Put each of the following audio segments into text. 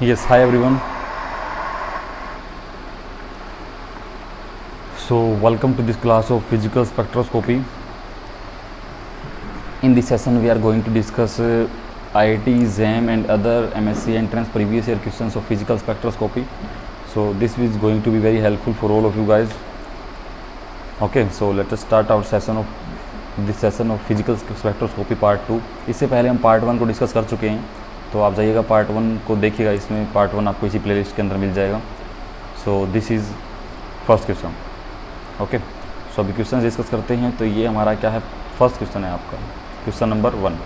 Yes, hi everyone. So, welcome to this class of physical spectroscopy. In this session, we are going to discuss IIT-JAM and other MSc entrance previous year questions of physical spectroscopy. So, this is going to be very helpful for all of you guys. Okay, so let us start our session of physical spectroscopy part 2. इससे पहले हम part 1 को discuss कर चुके हैं, तो आप जाइएगा पार्ट 1 को देखिएगा, इसमें पार्ट 1 आपको इसी प्लेलिस्ट के अंदर मिल जाएगा. So this is first question. Okay, so अभी क्वेश्चन डिस्कस करते हैं. तो ये हमारा क्या है, फर्स्ट क्वेश्चन है आपका, क्वेश्चन नंबर 1.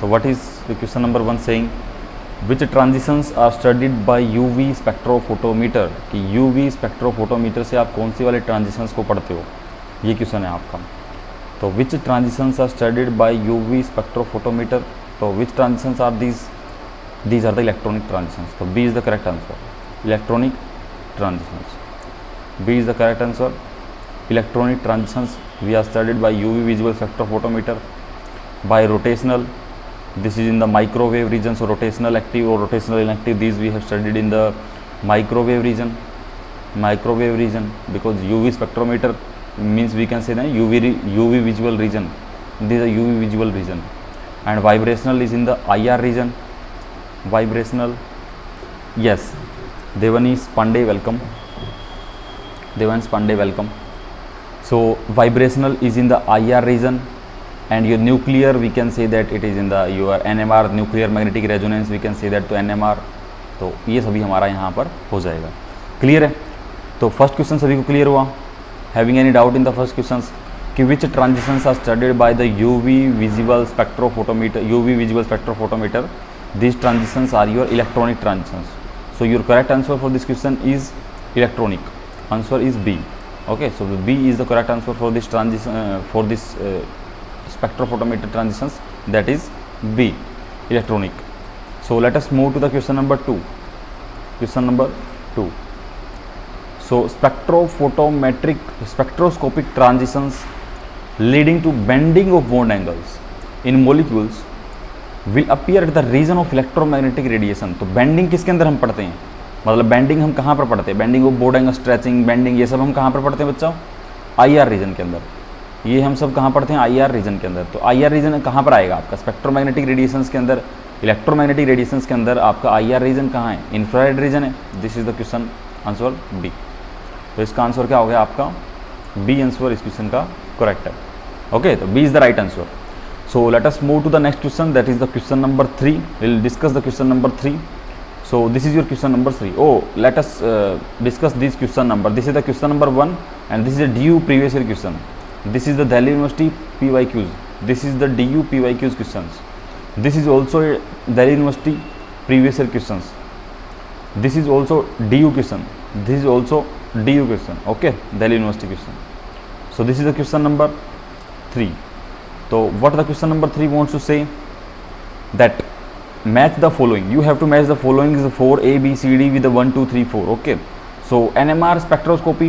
तो what is the question number 1 saying which transitions are studied by UV spectrophotometer. कि यूवी स्पेक्ट्रोफोटोमीटर से आप कौन सी वाले ट्रांजिशंस को पढ़ते हो, ये क्वेश्चन है आपका. तो which transitions are studied by UV spectrophotometer. तो which transitions are these are the electronic transitions. So B is the correct answer. Electronic transitions. B is the correct answer. Electronic transitions we are studied by UV visible spectrophotometer. By rotational, this is in the microwave region. So rotational active or rotational inactive, these we have studied in the microwave region. Microwave region, because UV spectrometer means we can say that UV visual region. This is a UV visual region. And vibrational is in the IR region. Vibrational, yes, Devanis Pandey, welcome. Devans Pandey, welcome. So vibrational is in the IR region, and your nuclear, we can say that it is in the your NMR, nuclear magnetic resonance, we can say that to NMR. तो ये सभी हमारा यहाँ पर हो जाएगा. Clear है. तो फर्स्ट क्वेश्चन सभी को क्लियर हुआ. Having any doubt in the first question कि which transitions are studied by the UV visible spectrophotometer. These transitions are your electronic transitions. So your correct answer for this question is electronic. Answer is B. Okay, so B is the correct answer for this transition, for this spectrophotometer transitions, that is B, electronic. So let us move to the question number 2. Question number 2. So spectroscopic transitions leading to bending of bond angles in molecules will appear at the region of electromagnetic radiation. तो bending किसके अंदर हम पढ़ते हैं, मतलब bending हम कहाँ पर पढ़ते हैं, bending of bond angle, stretching, bending, ये सब हम कहाँ पर पढ़ते हैं बच्चों, IR रीजन के अंदर. ये हम सब कहाँ पढ़ते हैं, IR रीजन के अंदर. तो IR रीजन कहाँ पर आएगा आपका, स्पेक्ट्रोमैग्नेटिक रेडिएशंस के अंदर, इलेक्ट्रोमैग्नेटिक रेडिएशंस के अंदर आपका IR रीजन कहाँ है, इंफ्रारेड रीजन है. This is the question answer B. तो इसका आंसर क्या हो गया आपका, B आंसर इस क्वेश्चन का करेक्ट है. ओके, तो B is the right answer. So let us move to the next question, that is the question number 3. We will discuss the question number 3. So this is your question number 3. Oh, let us discuss this question number. This is the question number 1 and this is the DU previous year question. This is the Delhi University P.Y.Q. This is the DU P.Y.Q. questions. This is also Delhi University previous year questions. This is also DU question. This is also DU question. Okay, Delhi University question. So this is the question number 3. So what the question number 3 wants to say, that match the following. You have to match the following is 4 A B C D with the 1 2 3 4. Okay, so NMR spectroscopy.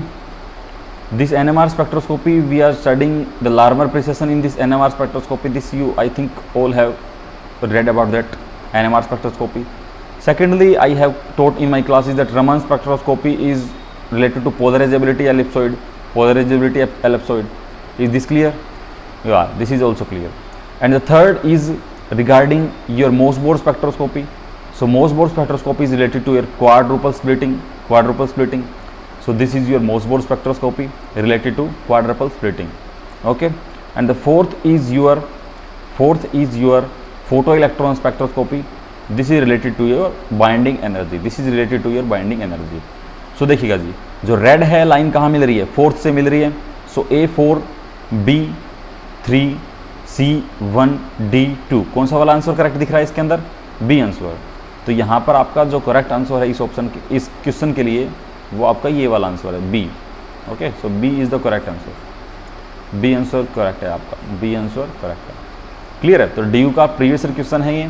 This NMR spectroscopy we are studying the Larmor precession in this NMR spectroscopy. This you I think all have read about that NMR spectroscopy. Secondly, I have taught in my classes that Raman spectroscopy is related to polarizability ellipsoid. Polarizability ellipsoid. Is this clear? Yeah, this is also clear. And the third is regarding your Morse-Bohr spectroscopy. So Morse-Bohr spectroscopy is related to your quadruple splitting. So this is your Morse-Bohr spectroscopy related to quadruple splitting. Okay, and the fourth is your photoelectron spectroscopy. This is related to your binding energy. So देखिएगा जी, जो red है line कहाँ मिल रही है, fourth से मिल रही है. सो A4 B3C1D2 कौन सा वाला आंसर करेक्ट दिख रहा है इसके अंदर, B आंसर. तो यहाँ पर आपका जो करेक्ट आंसर है इस ऑप्शन के, इस क्वेश्चन के लिए, वो आपका ये वाला आंसर है B. Okay, so B is the correct answer. B answer correct है आपका, B आंसर करेक्ट है. क्लियर है. तो DU का प्रीवियस क्वेश्चन है, ये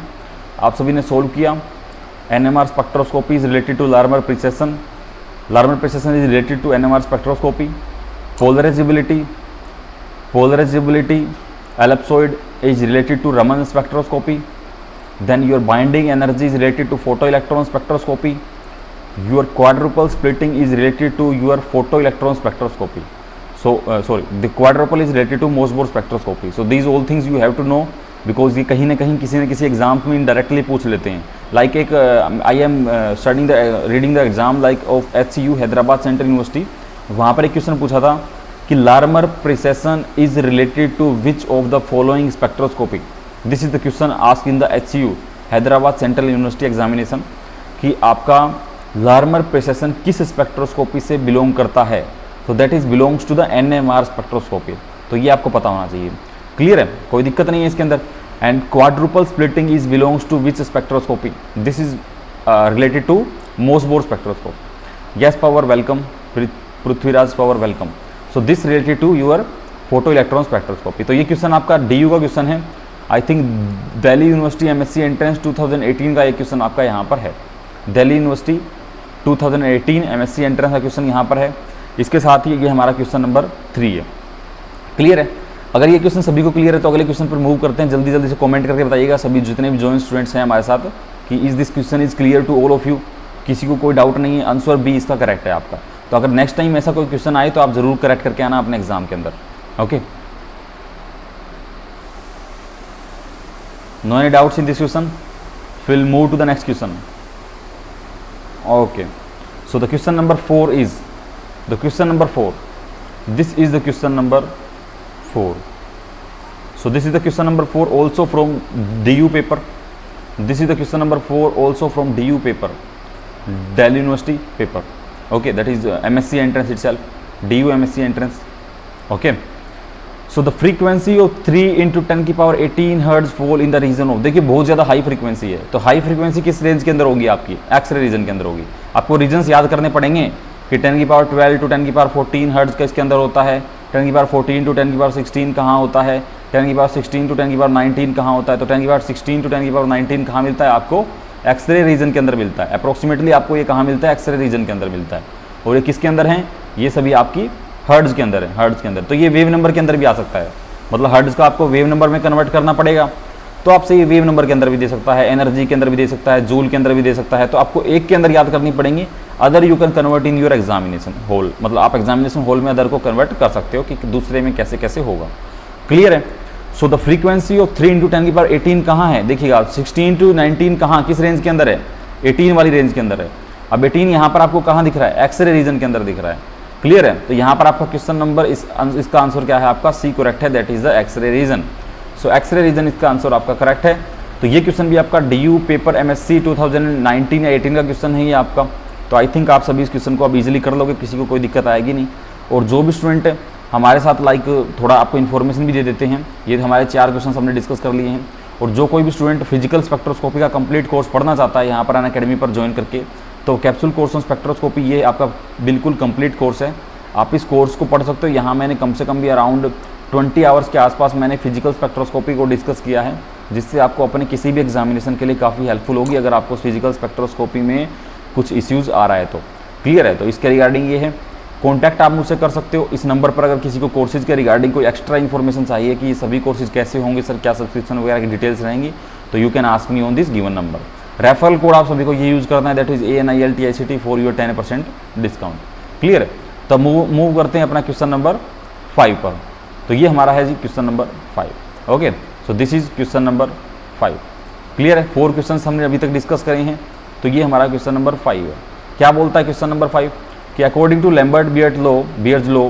आप सभी ने सोल्व किया. NMR spectroscopy is related to Larmor precession. Larmor precession is related to NMR spectroscopy. Polarizability ellipsoid is related to Raman spectroscopy. then your binding energy is related to photoelectron spectroscopy, your quadruple splitting is related to your photoelectron spectroscopy. So the quadruple is related to Mossbauer spectroscopy. So these all things you have to know, because ये कहीं ना कहीं किसी न किसी exam में directly पूछ लेते हैं. लाइक एक I am studying reading the exam like of HCU Hyderabad central university. वहाँ पर एक क्वेश्चन पूछा था कि Larmor precession is related to which of the following spectroscopy. This is the question ask in the HCU Hyderabad central university examination कि आपका Larmor precession किस spectroscopy से बिलोंग करता है. तो that is belongs to the NMR spectroscopy. तो ये आपको पता होना चाहिए. क्लियर है, कोई दिक्कत नहीं है इसके अंदर. And quadrupole splitting is belongs to which spectroscopy. This is related to Mossbauer spectroscope. Yes Pawar welcome, Prithviraj Pawar welcome. So this related to your photo electron spectroscopy. तो ये क्वेश्चन आपका DU का क्वेश्चन है. I think Delhi university MSc entrance 2018 का एक question आपका यहाँ पर है. दिल्ली यूनिवर्सिटी 2018 MSc एंट्रेंस का क्वेश्चन यहाँ पर है. इसके साथ ही ये हमारा क्वेश्चन नंबर 3 है. क्लियर है. अगर ये क्वेश्चन सभी को क्लियर है तो अगले क्वेश्चन पर मूव करते हैं. जल्दी जल्दी से कमेंट करके बताइएगा सभी जितने भी जॉइन स्टूडेंट्स हैं हमारे साथ कि is this question is clear to all of you. किसी को कोई डाउट नहीं है. आंसर B इसका करेक्ट है आपका. तो अगर नेक्स्ट टाइम ऐसा कोई क्वेश्चन आए तो आप जरूर करेक्ट करके आना अपने एग्जाम के अंदर. Okay, no any doubts in this question. Will move to the next question. Okay, so the question number 4 is the question number 4. This is the question number 4. So this is the question number 4 also from DU paper. This is the question number 4 also from DU paper, Delhi University paper. Okay, that is MSc entrance itself, DU MSc entrance. Okay, so the frequency of 3 into 10 की power 18 hertz fall in the region of. देखिए बहुत ज़्यादा high frequency है. तो high frequency किस range के अंदर होगी आपकी? एक्सरे रीजन के अंदर होगी. आपको रीजन्स याद करने पड़ेंगे कि 10 की पावर 12 टू 10 की पावर 14 हर्ट्ज का इसके अंदर होता है. 10 की पावर 14 टू 10 की पावर 16 कहाँ होता है? 10 की पावर 16 टू 10 की पावर 19 कहाँ होता है? तो 10 की पावर 16 टू 10 की पावर 19 कहाँ मिलता है आपको? एक्सरे रीजन के अंदर मिलता है. अप्रोक्सीमेटली आपको ये कहाँ मिलता है? एक्सरे रीजन के अंदर मिलता है. और ये किसके अंदर है? ये सभी आपकी हर्ट्ज के अंदर है. हर्ट्ज के अंदर. तो ये वेव नंबर के अंदर भी आ सकता है. मतलब हर्ट्ज का आपको वेव नंबर में कन्वर्ट करना पड़ेगा. तो आपसे ये वेव नंबर के अंदर भी दे सकता है, एनर्जी के अंदर भी दे सकता है, जूल के अंदर भी दे सकता है. तो आपको एक के अंदर याद करनी पड़ेंगी. Other you can convert in your examination hall. मतलब आप एग्जामिनेशन हॉल में अदर को कन्वर्ट कर सकते हो कि दूसरे में कैसे कैसे होगा. क्लियर है. So the frequency of 3 into 10 की पावर 18 कहाँ है? देखिएगा 16 टू 19 कहाँ, किस रेंज के अंदर है? 18 वाली रेंज के अंदर है. अब 18 यहाँ पर आपको कहाँ दिख रहा है? एक्सरे रीजन के अंदर दिख रहा है. क्लियर है. तो यहाँ पर आपका क्वेश्चन नंबर इसका आंसर क्या है? आपका C करेक्ट है. That is the x-ray region. So x-ray region इसका आंसर आपका करेक्ट है. तो ये क्वेश्चन भी आपका DU पेपर MSc 2019 या 18 का क्वेश्चन है ये आपका. तो आई थिंक आप सभी इस क्वेश्चन को आप इजीली कर लोगे, किसी को कोई दिक्कत आएगी नहीं. और जो भी स्टूडेंट है हमारे साथ लाइक थोड़ा आपको इन्फॉर्मेशन भी दे देते हैं. ये हमारे 4 क्वेश्चन हमने डिस्कस कर लिए हैं. और जो कोई भी स्टूडेंट फिजिकल स्पेक्ट्रोस्कोपी का कंप्लीट कोर्स पढ़ना चाहता है यहाँ पर अनअकैडमी पर ज्वाइन करके, तो कैप्सूल कोर्स ऑन स्पेक्ट्रोस्कोपी ये आपका बिल्कुल कंप्लीट कोर्स है. आप इस कोर्स को पढ़ सकते हो. यहाँ मैंने कम से कम भी अराउंड 20 आवर्स के आसपास मैंने फिजिकल स्पेक्ट्रोस्कोपी को डिस्कस किया है, जिससे आपको अपने किसी भी एग्जामिनेशन के लिए काफ़ी हेल्पफुल होगी अगर आपको फिजिकल स्पेक्ट्रोस्कोपी में कुछ इश्यूज़ आ रहा है तो. क्लियर है. तो इसके रिगार्डिंग ये है. कॉन्टैक्ट आप मुझसे कर सकते हो इस नंबर पर. अगर किसी को कोर्सेज के रिगार्डिंग कोई एक्स्ट्रा इन्फॉर्मेशन चाहिए कि ये सभी कोर्सेज कैसे होंगे सर, क्या सब्सक्रिप्शन वगैरह की डिटेल्स रहेंगी, तो you can ask me on this given number. Referral code आप सभी को ये यूज़ करना है. That is ANILTICT for your 10% discount. Clear है. तो मूव करते हैं अपना क्वेश्चन नंबर 5 पर. तो ये हमारा है जी question number 5. Okay, so this is question number 5. Clear है. 4 क्वेश्चन हमने अभी तक डिस्कस करे हैं. तो ये हमारा क्वेश्चन नंबर 5 है. क्या बोलता है क्वेश्चन नंबर 5 कि according to Lambert-Beard's law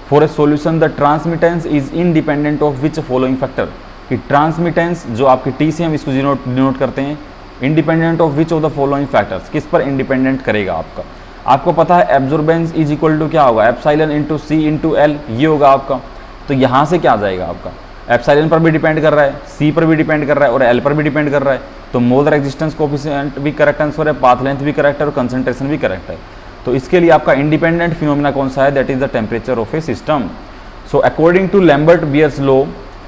for a solution the transmittance is independent of which following factor. कि ट्रांसमिटेंस जो आपकी T से हम इसको डिनोट करते हैं, independent of which of the following factors, किस पर इंडिपेंडेंट करेगा आपका. आपको पता है एब्जॉर्बेंस इज इक्वल टू क्या होगा? Epsilon into C into L ये होगा आपका. तो यहाँ से क्या आ जाएगा आपका? एप्सिलॉन पर भी डिपेंड कर रहा है, C पर भी डिपेंड कर रहा है और L पर भी डिपेंड कर रहा है. तो मोलर रेजिस्टेंस कोफिशिएंट भी करेक्ट आंसर है, पाथ लेंथ भी करेक्ट है और कंसंट्रेशन भी करेक्ट है. तो इसके लिए आपका इंडिपेंडेंट फिनोमिना कौन सा है? That is the temperature of a system. So according to Lambert-Beard's law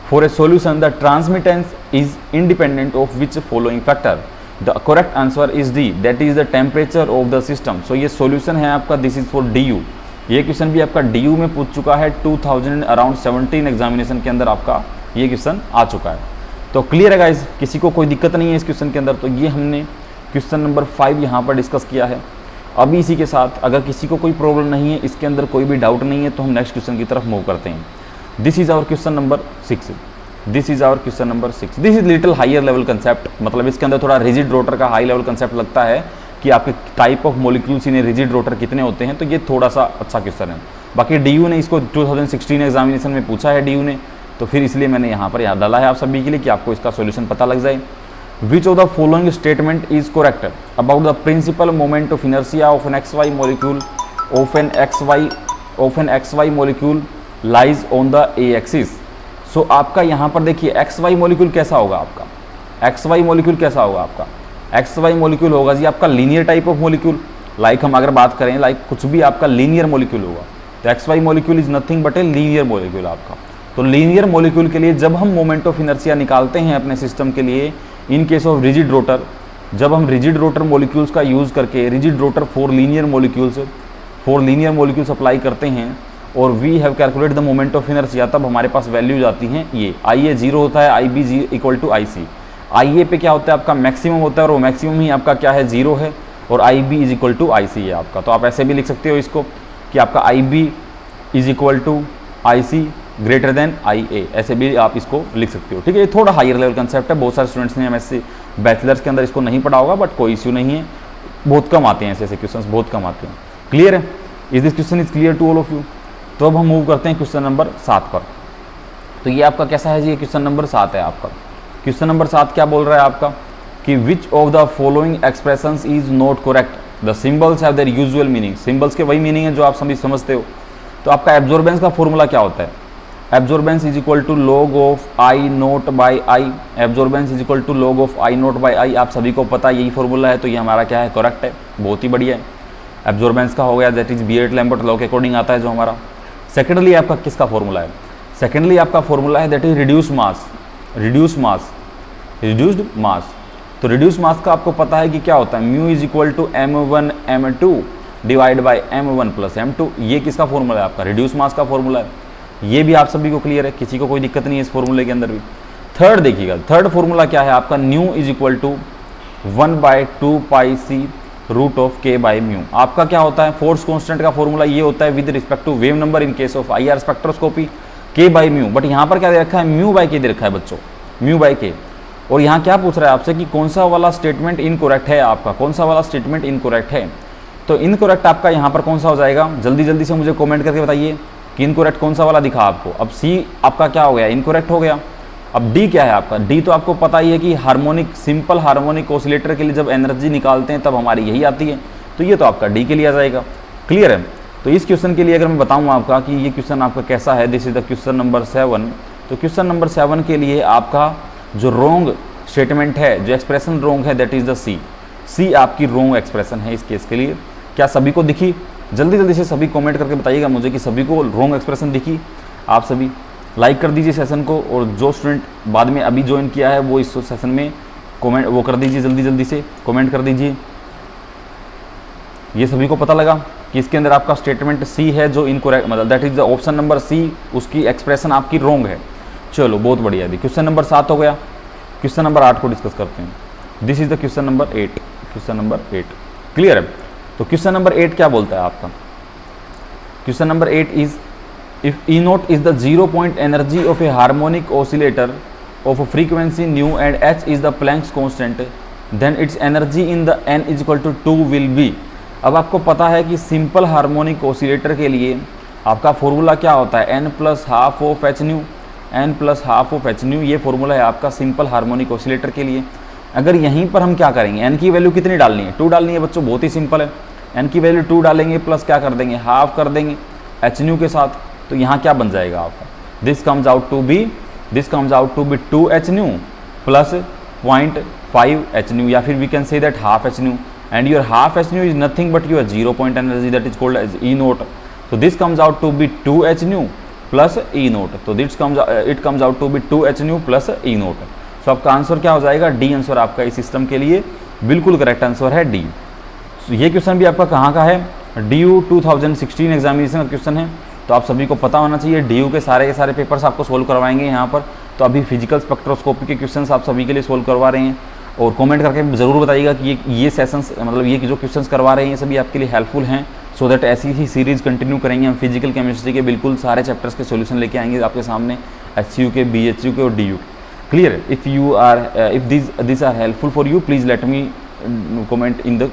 for a solution the transmittance is independent of which following factor. The correct answer is D, that is the temperature of the system. So ये solution है आपका. This is for DU. ये question भी आपका DU में पूछ चुका है. 2017 एग्जामिनेशन के अंदर आपका ये क्वेश्चन आ चुका है. तो क्लियर है गाइस, किसी को कोई दिक्कत नहीं है इस क्वेश्चन के अंदर। तो ये हमने क्वेश्चन नंबर 5 यहाँ पर डिस्कस किया है। अभी इसी के साथ अगर किसी को कोई प्रॉब्लम नहीं है, इसके अंदर कोई भी डाउट नहीं है, तो हम नेक्स्ट क्वेश्चन की तरफ मूव करते हैं। This is our question number 6। This is our question number 6। This is little higher level concept, मतलब इसके अंदर थोड़ा रिजिड रोटर का हाई लेवल कंसेप्ट लगता है कि आपके type of molecules in rigid rotor कितने होते हैं। तो ये थोड़ा सा अच्छा क्वेश्चन है। बाकी डीयू ने इसको 2016 एग्जामिनेशन में पूछा है डीयू ने, तो फिर इसलिए मैंने यहाँ पर याद डाला है आप सभी के लिए कि आपको इसका सॉल्यूशन पता लग जाए। Which of the following statement is correct about the principal moment of inertia of an X Y molecule of an X Y molecule lies on the A axis. सो आपका यहाँ पर देखिए एक्स वाई मॉलिक्यूल कैसा होगा आपका, x Y molecule कैसा होगा आपका, एक्स वाई मॉलिक्यूल होगा जी आपका linear type of molecule. Like हम अगर बात करें लाइक कुछ भी आपका लीनियर मॉलिक्यूल होगा, तो X Y molecule is nothing but a linear molecule आपका। तो लीनियर मॉलिक्यूल के लिए जब हम मोमेंट ऑफ इनर्शिया निकालते हैं अपने सिस्टम के लिए, in case of rigid rotor, जब हम रिजिड रोटर मॉलिक्यूल्स का यूज़ करके rigid rotor for linear molecules apply करते हैं और we have calculate the moment of inertia, तब हमारे पास वैल्यूज आती हैं ये। आई ए 0 होता है, आई बी इक्वल टू आई सी। आई ए पे क्या होता है आपका मैक्सिमम होता है, और वो मैक्सिमम ही आपका क्या है 0 है, और आई B is equal to I सी है आपका। तो आप ऐसे भी लिख सकते हो इसको कि आपका I B is equal to I C greater than I A, ऐसे भी आप इसको लिख सकते हो। ठीक है, ये थोड़ा हायर लेवल कंसेप्ट है। बहुत सारे स्टूडेंट्स ने एमएससी बैचलर्स के अंदर इसको नहीं पढ़ा होगा, बट कोई इश्यू नहीं है, बहुत कम आते हैं ऐसे क्वेश्चंस, बहुत कम आते हैं। क्लियर है, is this question is clear to all of you. तो अब हम मूव करते हैं क्वेश्चन नंबर 7 पर। तो ये आपका कैसा है जी, ये क्वेश्चन नंबर 7 है आपका। क्वेश्चन नंबर 7 क्या बोल रहा है आपका कि विच of the following expressions is not correct, the symbols have their usual meaning. Symbols के वही मीनिंग है जो आप सभी समझते हो। तो आपका एब्जॉर्बेंस का फॉर्मूला क्या होता है, absorbance is equal to log of I nought by I. Absorbance is equal to log of I nought by I, आप सभी को पता यही फॉर्मूला है। तो ये हमारा क्या है, करेक्ट है, बहुत ही बढ़िया है। एब्जॉर्बेंस का हो गया, दैट इज बीएट लैम्बर्ट लॉ के अकॉर्डिंग आता है जो हमारा। सेकेंडली आपका किसका फॉर्मूला है, सेकेंडली आपका फॉर्मूला है दैट इज रिड्यूस्ड मास। तो रिड्यूस मास का आपको पता है कि क्या होता है, mu is equal to m1 m2 divide by m1 plus m2। ये किसका फॉर्मूला है आपका, रिड्यूस मास का फॉर्मूला है। ये भी आप सभी को क्लियर है, किसी को कोई दिक्कत नहीं है इस फॉर्मूले के अंदर भी। थर्ड देखिएगा, थर्ड फॉर्मूला क्या है आपका, nu is equal to 1/2 pi C root of K by mu. आपका क्या होता है, फोर्स कांस्टेंट का फॉर्मूला ये होता है with respect to wave number in case of IR spectroscopy, K by mu. But यहाँ पर क्या दे रखा है, म्यू बाई के दे रखा है बच्चों, म्यू बाई के। और यहाँ क्या पूछ रहा है आपसे कि कौन सा वाला स्टेटमेंट इनकरेक्ट है आपका, कौन सा वाला स्टेटमेंट इनकरेक्ट है। तो इनकरेक्ट आपका यहाँ पर कौन सा हो जाएगा, जल्दी जल्दी से मुझे कमेंट करके बताइए कि इनकरेक्ट कौन सा वाला दिखा आपको। अब सी आपका क्या हो गया, इनकरेक्ट हो गया। अब डी क्या है आपका, डी तो आपको पता ही है कि हार्मोनिक, सिंपल हार्मोनिक ऑसिलेटर के लिए जब एनर्जी निकालते हैं तब हमारी यही आती है। तो ये तो आपका डी के लिए आ जाएगा। क्लियर है। तो इस क्वेश्चन के लिए अगर मैं बताऊँ आपका कि ये क्वेश्चन आपका कैसा है, this is the question number 7। तो क्वेश्चन नंबर 7 के लिए आपका जो रॉन्ग स्टेटमेंट है, जो एक्सप्रेशन रॉन्ग है, दैट इज द सी। सी आपकी रॉन्ग एक्सप्रेशन है इस केस के लिए। क्या सभी को दिखी, जल्दी जल्दी से सभी कमेंट करके बताइएगा मुझे कि सभी को रॉन्ग एक्सप्रेशन दिखी। आप सभी लाइक कर दीजिए सेशन को, और जो स्टूडेंट बाद में अभी ज्वाइन किया है वो इस सेशन में कमेंट वो कर दीजिए, जल्दी जल्दी से कमेंट कर दीजिए। ये सभी को पता लगा कि इसके अंदर आपका स्टेटमेंट सी है जो इनकरेक्ट, मतलब that is the option number C, उसकी एक्सप्रेशन आपकी रॉन्ग है। चलो बहुत बढ़िया। अभी क्वेश्चन नंबर 7 हो गया। क्वेश्चन नंबर 8 को डिस्कस करते हैं। This is the question number 8। Question number 8 clear है। तो क्वेश्चन नंबर 8 क्या बोलता है आपका, question number 8 is if E nought is the 0 point energy of a harmonic oscillator of frequency nu and H is the Planck's constant, then its energy in the n is equal to 2 will be. अब आपको पता है कि simple harmonic oscillator के लिए आपका formula क्या होता है, n plus half of H new, n plus half of H new. ये फॉर्मूला है आपका सिंपल हार्मोनिक ऑसिलेटर के लिए। अगर यहीं पर हम क्या करेंगे, n की वैल्यू कितनी डालनी है, 2 डालनी है बच्चों, बहुत ही सिंपल है। n की वैल्यू 2 डालेंगे, प्लस क्या कर देंगे, हाफ कर देंगे एच न्यू के साथ। तो यहाँ क्या बन जाएगा आपका, this comes out to be 2 h nu plus 0.5 h nu, या फिर we can say that half h nu, and your half h nu is nothing but your 0 point energy that is called as E nought. So this comes out to be 2 h nu plus E naught. तो it comes out to be 2 h nu plus E naught. So आपका answer क्या हो जाएगा, D answer आपका इस system के लिए बिल्कुल करेक्ट आंसर है डी। So ये क्वेश्चन भी आपका कहाँ का है, DU 2016 एग्जामिनेशन का क्वेश्चन है। तो आप सभी को पता होना चाहिए, DU के सारे पेपर्स आपको सोल्व करवाएंगे यहाँ पर। तो अभी फिजिकल स्पेक्ट्रोस्कोपी के क्वेश्चंस आप सभी के लिए सोल्व करवा रहे हैं, और कमेंट करके ज़रूर बताइएगा कि ये सेशंस मतलब ये जो क्वेश्चंस करवा रहे हैं ये सभी आपके लिए हेल्पफुल हैं, सो दैट ऐसी ही सीरीज़ कंटिन्यू करेंगे हम। फिजिकल केमिस्ट्री के बिल्कुल सारे चैप्टर्स के सॉल्यूशन लेके आएंगे आपके सामने, HU के, BHU के और DU के। क्लियर? If you are if this are helpful for you, please let comment in the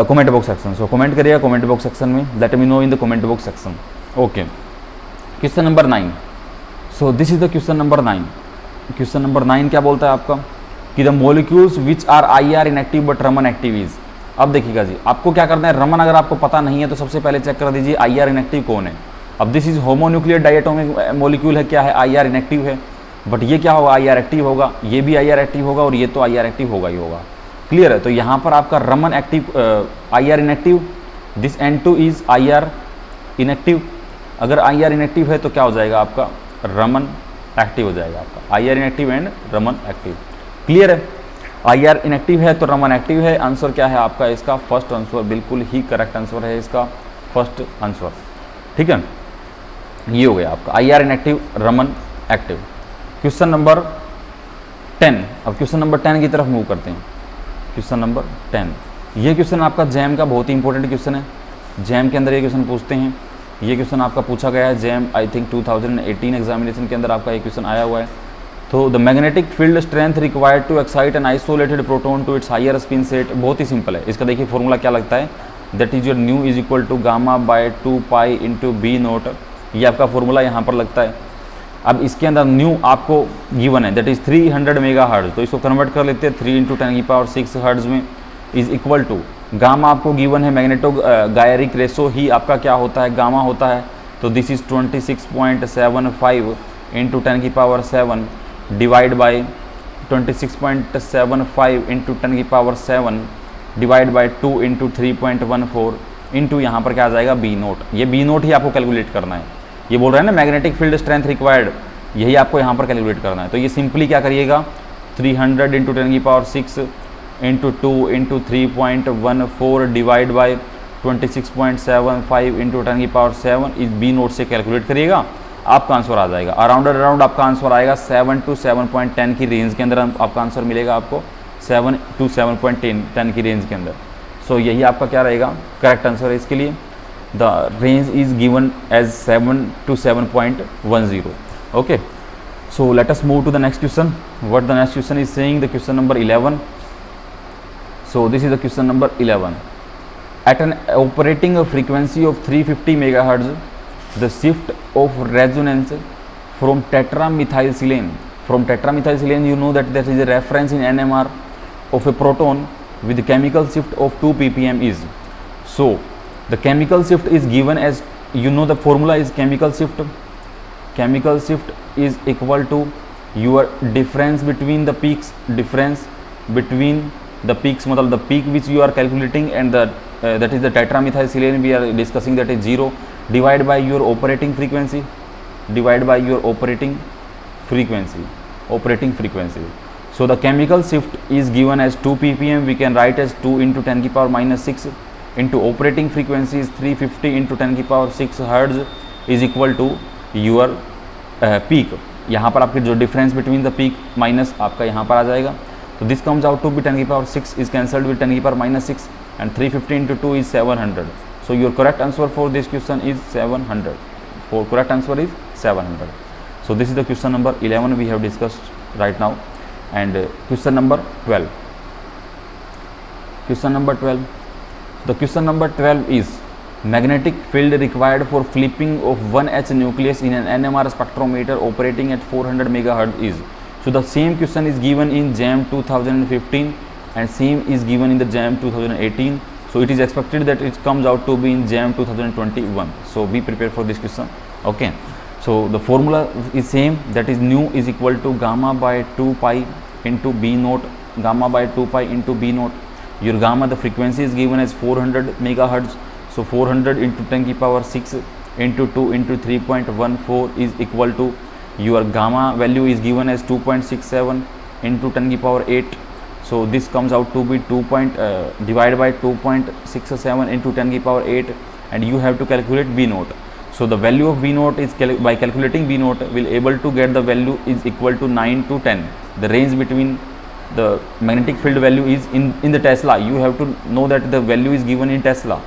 comment box section. So comment करिएगा कमेंट बॉक्स सेक्शन में, let me know in the comment box section. Okay, question number 9। So this is the question number 9। Question number 9 क्या बोलता है आपका कि the molecules which are IR inactive but Raman active is. अब देखिएगा जी, आपको क्या करना है, रमन अगर आपको पता नहीं है तो सबसे पहले चेक कर दीजिए IR इनएक्टिव कौन है। अब this is homonuclear diatomic molecule है, क्या है, IR इनएक्टिव है, बट ये क्या होगा, IR एक्टिव होगा, ये भी IR एक्टिव होगा और ये तो IR एक्टिव होगा ही होगा। क्लियर है? तो यहाँ पर आपका Raman active, IR inactive, this N2 is IR inactive. अगर IR इनएक्टिव है तो क्या हो जाएगा आपका, रमन एक्टिव हो जाएगा आपका, IR inactive and Raman active. Clear है? IR इनएक्टिव है तो रमन एक्टिव है। आंसर क्या है आपका इसका, फर्स्ट आंसर, बिल्कुल ही करेक्ट आंसर है इसका, फर्स्ट आंसर। ठीक है, ये हो गया आपका IR inactive, Raman active. Question number 10। अब क्वेश्चन नंबर 10 की तरफ मूव करते हैं। क्वेश्चन नंबर 10, ये क्वेश्चन आपका जैम का बहुत ही इंपॉर्टेंट क्वेश्चन है। जैम के अंदर ये क्वेश्चन पूछते हैं, ये क्वेश्चन आपका पूछा गया है जैम आई थिंक 2018 एग्जामिनेशन के अंदर आपका ये क्वेश्चन आया हुआ है। तो the magnetic field strength required to excite an isolated proton to its higher spin set. बहुत ही सिंपल है, इसका देखिए फॉर्मूला क्या लगता है, that is your nu is equal to gamma by 2 pi into B nought. ये आपका फॉर्मूला यहाँ पर लगता है। अब इसके अंदर न्यू आपको गिवन है, दैट इज 300 मेगा हर्ट्ज, तो इसको कन्वर्ट कर लेते हैं 3 × 10⁶ हर्ट्ज में, इज इक्वल टू गामा आपको गिवन है, मैग्नेटो गायरिक रेशो ही आपका क्या होता है, गामा होता है। तो this is 26.75 into 10⁷ divide by 26.75 into 10⁷ divide by 2 into 3.14 into यहाँ पर क्या आ जाएगा, बी नोट। ये बी नोट ही आपको कैलकुलेट करना है। ये बोल रहे हैं ना मैग्नेटिक फील्ड स्ट्रेंथ रिक्वायर्ड, यही आपको यहाँ पर कैलकुलेट करना है। तो ये सिंपली क्या करिएगा, 300 into 10⁶ into 2 into 3.14 divide by 26.75 into 10⁷ इस बी नोट से कैलकुलेट करिएगा, आपका आंसर आ जाएगा। अराउंड आपका आंसर आएगा 7 to 7.10 की रेंज के अंदर आपका आंसर मिलेगा, आपको 7 to 7.10 की रेंज के अंदर। सो यही आपका क्या रहेगा, करेक्ट आंसर है इसके लिए। The range is given as 7 to 7.10। Okay, so let us move to the next question. What the next question is saying, the question number 11। So this is the question number 11। At an operating frequency of 350 megahertz, the shift of resonance from tetramethylsilane, you know that there is a reference in NMR of a proton with chemical shift of 2 ppm is. So the chemical shift is given as, you know the formula is chemical shift. Chemical shift is equal to your difference between the peaks, मतलब the peak which you are calculating and the that is the tetramethylsilane we are discussing, that is 0, divided by your operating frequency. So the chemical shift is given as 2 ppm, we can write as 2 into 10⁻⁻6 into operating frequency is 350 into 10⁻⁶ hertz is equal to your peak। यहाँ पर आपके जो difference between the peak minus आपका यहाँ पर आ जाएगा। तो this comes out to be 10⁻⁶ is cancelled with 10⁻⁻6 and 350 into 2 is 700. So your correct answer for this question is 700. Correct answer is 700. So this is the question number 11 we have discussed right now, and question number 12. The question number 12 is magnetic field required for flipping of 1H nucleus in an NMR spectrometer operating at 400 megahertz is. So the same question is given in JAM 2015 and same is given in the JAM 2018. So it is expected that it comes out to be in JAM 2021. So be prepared for this question. Okay. So the formula is same, that is nu is equal to gamma by 2 pi into b naught, Your gamma, the frequency is given as 400 megahertz. So 400 into 10⁶ into 2 into 3.14 is equal to, your gamma value is given as 2.67 into 10⁸. So this comes out to be divided by 2.67 into 10⁸, and you have to calculate b naught. So the value of V naught is by calculating V naught will able to get the value is equal to 9 to 10. The range between the magnetic field value is in the Tesla. You have to know that the value is given in Tesla.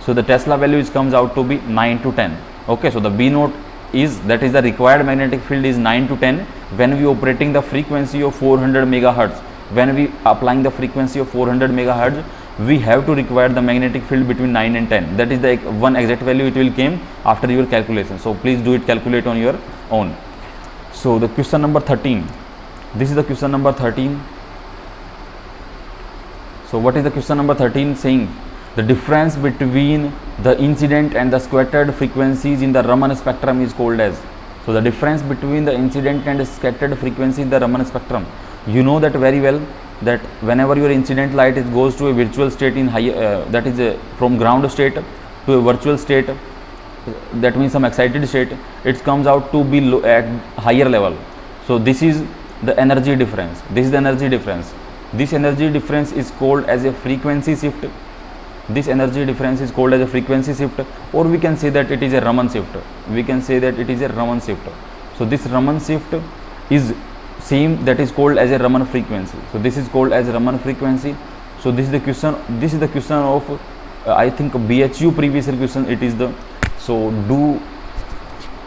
So the Tesla value is comes out to be 9 to 10. Okay, so the V naught is, that is the required magnetic field is 9 to 10 when we operating the frequency of 400 megahertz. When we applying the frequency of 400 megahertz, we have to require the magnetic field between 9 and 10. That is the one exact value it will came after your calculation. So please do it, calculate on your own. So the question number 13, this is the question number 13. So what is the question number 13 saying? The difference between the incident and the scattered frequencies in the Raman spectrum is called as. So the difference between the incident and scattered frequency in the Raman spectrum, you know that very well, that whenever your incident light goes to a virtual state in higher, that is from ground state to a virtual state, that means some excited state, it comes out to be low, at higher level. So this is the energy difference. This is the energy difference. This energy difference is called as a frequency shift. This energy difference is called as a frequency shift, or we can say that it is a Raman shift. We can say that it is a Raman shift. So this Raman shift is same, that is called as a Raman frequency. So this is called as a Raman frequency. So this is the question. This is the question of I think BHU previous year question. It is the, so do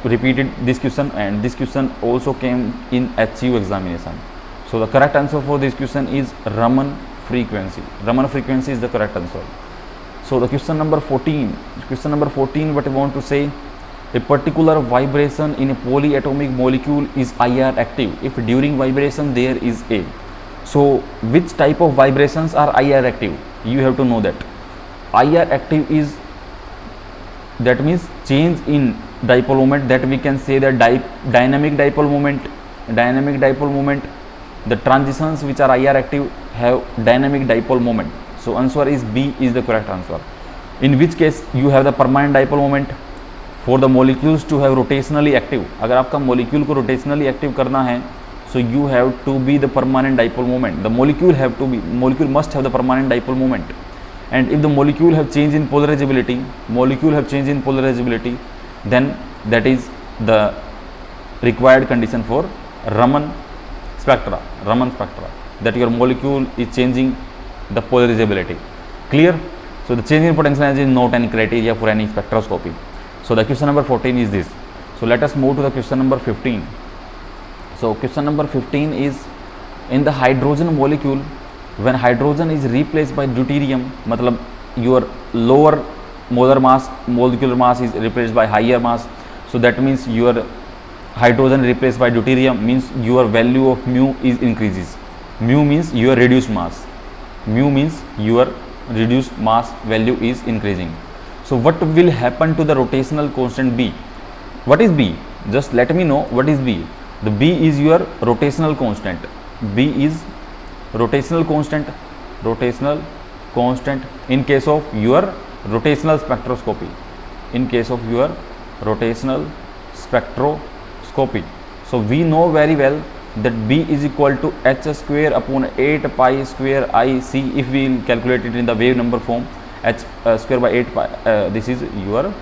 repeated this question, and this question also came in HU examination. So the correct answer for this question is Raman frequency. Raman frequency is the correct answer. So the question number 14. Question number 14. What I want to say. A particular vibration in a polyatomic molecule is IR active if during vibration there is A. So which type of vibrations are IR active? You have to know that. IR active is, that means change in dipole moment, that we can say that dynamic dipole moment. Dynamic dipole moment, the transitions which are IR active have dynamic dipole moment. So answer is B is the correct answer. In which case you have the permanent dipole moment. For the molecules to have rotationally active, अगर आपका molecule को rotationally active करना है, so you have to be the permanent dipole moment. The molecule must have the permanent dipole moment. And if the molecule have change in polarizability, then that is the required condition for Raman spectra. That your molecule is changing the polarizability. Clear? So the change in potential energy is not any criteria for any spectroscopy. So the question number 14 is this. So let us move to the question number 15. So question number 15 is, in the hydrogen molecule, when hydrogen is replaced by deuterium, matlab your lower molecular mass is replaced by higher mass. So that means your hydrogen replaced by deuterium means your value of mu is increases. Mu means your reduced mass. Value is increasing. So what will happen to the rotational constant B? What is B? Just let me know what is B. The B is your rotational constant. B is rotational constant in case of your rotational spectroscopy. So we know very well that B is equal to h square upon 8 pi square I c, if we will calculate it in the wave number form. H square by 8 pi, this is your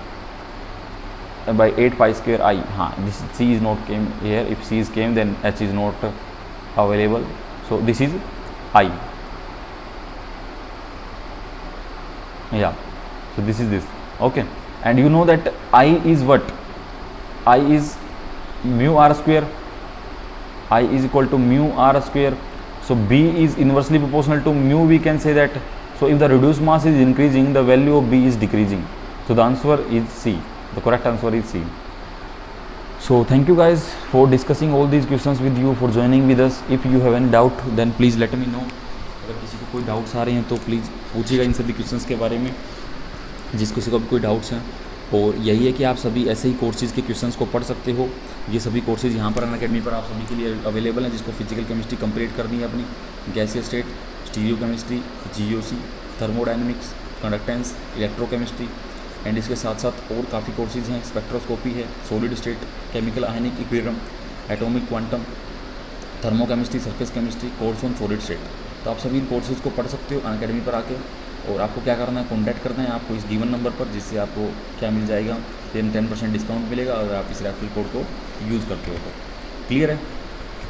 by 8 pi square I. This C is not came here. If C is came, then H is not available. So this is I. Yeah. So this is this. Okay. And you know that I is what? I is mu r square. I is equal to mu r square. So B is inversely proportional to mu. We can say that. So if the reduced mass is increasing, the value of B is decreasing. So the answer is C. The correct answer is C. So thank you guys for discussing all these questions with you, for joining with us. If you have any doubt, then please let me know. अगर किसी को कोई doubts आ रहे हैं तो please पूछिएगा इन सभी questions के बारे में, जिस किसी को भी कोई डाउट्स हैं. और यही है कि आप सभी ऐसे ही कोर्सेज़ के क्वेश्चंस को पढ़ सकते हो. ये सभी कोर्सेज़ यहाँ पर अनअकैडमी पर आप सभी के लिए अवेलेबल हैं. जिसको फिजिकल केमिस्ट्री कंप्लीट करनी है अपनी, गैसीय state, stereo chemistry, GOC, thermodynamics, conductance, electrochemistry, and इसके साथ साथ और काफ़ी कोर्सेज़ हैं. स्पेक्ट्रोस्कोपी है, solid state, chemical ionic equilibrium, atomic quantum, thermochemistry, surface chemistry, course on solid state. तो आप सभी इन कोर्सेज़ को पढ़ सकते हो अनअकैडमी पर आके. और आपको क्या करना है, कॉन्टैक्ट करना है आपको इस गिवन नंबर पर, जिससे आपको क्या मिल जाएगा, 10% डिस्काउंट मिलेगा अगर आप इस रेफरल कोड को यूज़ करते हो तो। क्लियर है?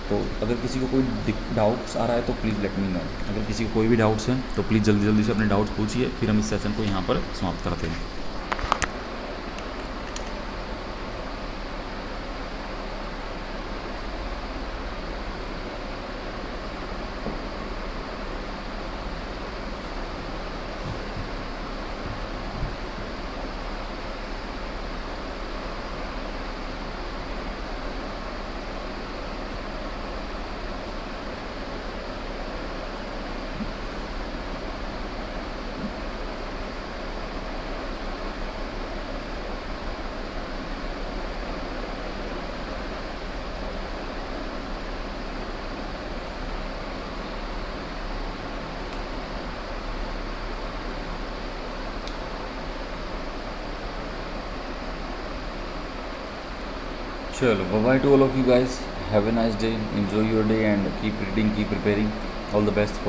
तो अगर किसी को कोई डाउट्स आ रहा है तो प्लीज़ लेट मी नो। अगर किसी को कोई भी डाउट्स हैं तो प्लीज़ जल्दी जल्दी से अपने डाउट्स पूछिए, फिर हम इस सेशन को यहाँ पर समाप्त करते हैं। चलो, bye to all of you guys. Have a nice day. Enjoy your day and keep reading, keep preparing. All the best for you.